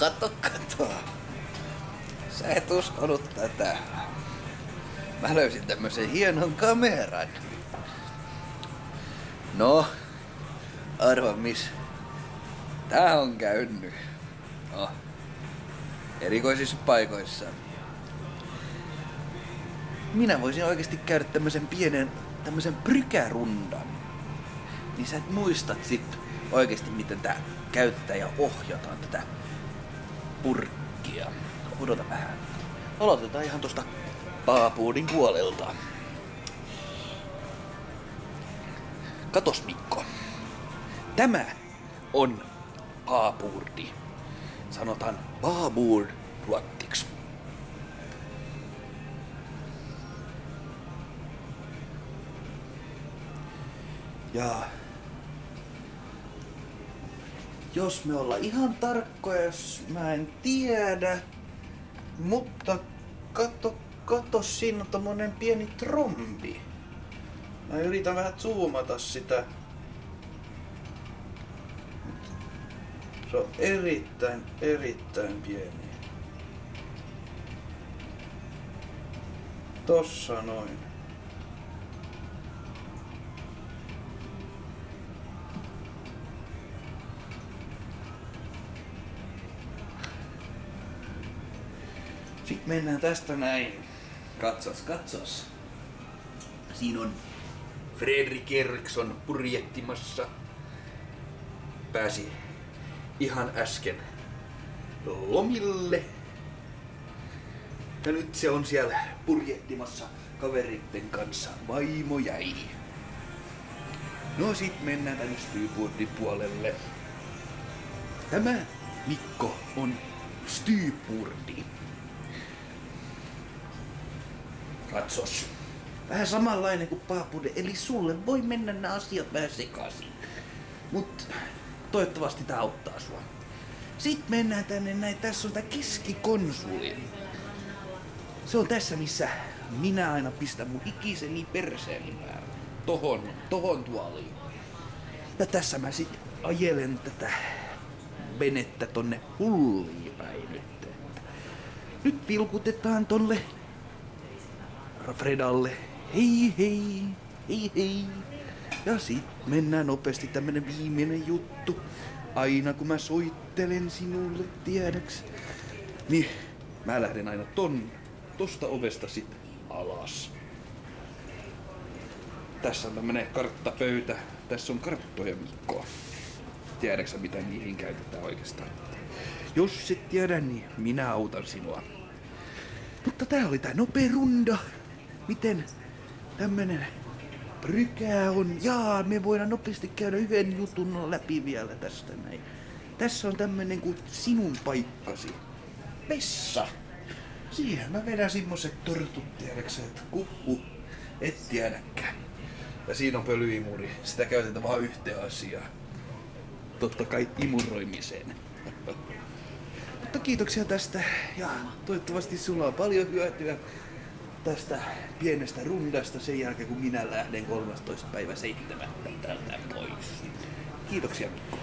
Kato. Sä et uskonut tätä. Mä löysin tämmösen hienon kameran. No, arva miss tää on käynyt. No, erikoisissa paikoissa. Minä voisin oikeesti käydä tämmösen prykärundan. Niin sä et muistat sit oikeesti miten tää käytetään ja ohjataan tätä purkkia. Odota vähän. Aloitetaan ihan tosta paapuudin puolelta. Katos Mikko. Tämä on paapuurdi. Sanotaan paapuurd ruottiksi. Ja jos me ollaan ihan tarkkoja, jos mä en tiedä, mutta kato, siinä on tommonen pieni trombi. Mä yritän vähän zoomata sitä. Se on erittäin pieni. Tossa noin. Sitten mennään tästä näin. Katsos. Siinä on Fredrik Eriksson purjehtimassa. Pääsi ihan äsken lomille. Ja nyt se on siellä purjehtimassa kaveritten kanssa. Vaimo jäi. No sit mennään tänne styyboardin puolelle. Tämä Mikko on styyboardi. Katsos. Vähän samanlainen kuin paapuuden, eli sulle voi mennä nämä asiat vähän sekaisin. Mut toivottavasti tää auttaa sua. Sitten mennään tänne näin, tässä on tää keskikonsuli. Se on tässä missä minä aina pistän mun ikiseni perseeni päälle. Tohon tuoliin. Ja tässä mä sit ajelen tätä venettä tonne hulliin päin nyt. Nyt vilkutetaan tonne Fredalle. Hei. Ja sit mennään nopeasti tämmönen viimeinen juttu. Aina kun mä soittelen sinulle, tiedäks. Niin mä lähden aina tosta ovesta sit alas. Tässä on tämmönen karttapöytä. Tässä on karttoja Mikko. Tiedäksä mitä niihin käytetään oikeastaan? Jos et tiedä, niin minä autan sinua. Mutta tää oli tää nopea runda. Miten tämmönen prykää on? Jaa, me voidaan nopeasti käydä yhden jutun läpi vielä tästä näin. Tässä on tämmönen kuin sinun paikkasi. Vessa. Siihen mä vedän semmoset tortut, tiedäksä, että et tiedäkään. Ja siinä on pölyimuri. Sitä käytetään vaan yhteen asiaan. Totta kai imuroimiseen. Mutta kiitoksia tästä ja toivottavasti sulla on paljon hyötyä tästä pienestä rundasta sen jälkeen kun minä lähden 13.7. täältä pois. Kiitoksia Mikko.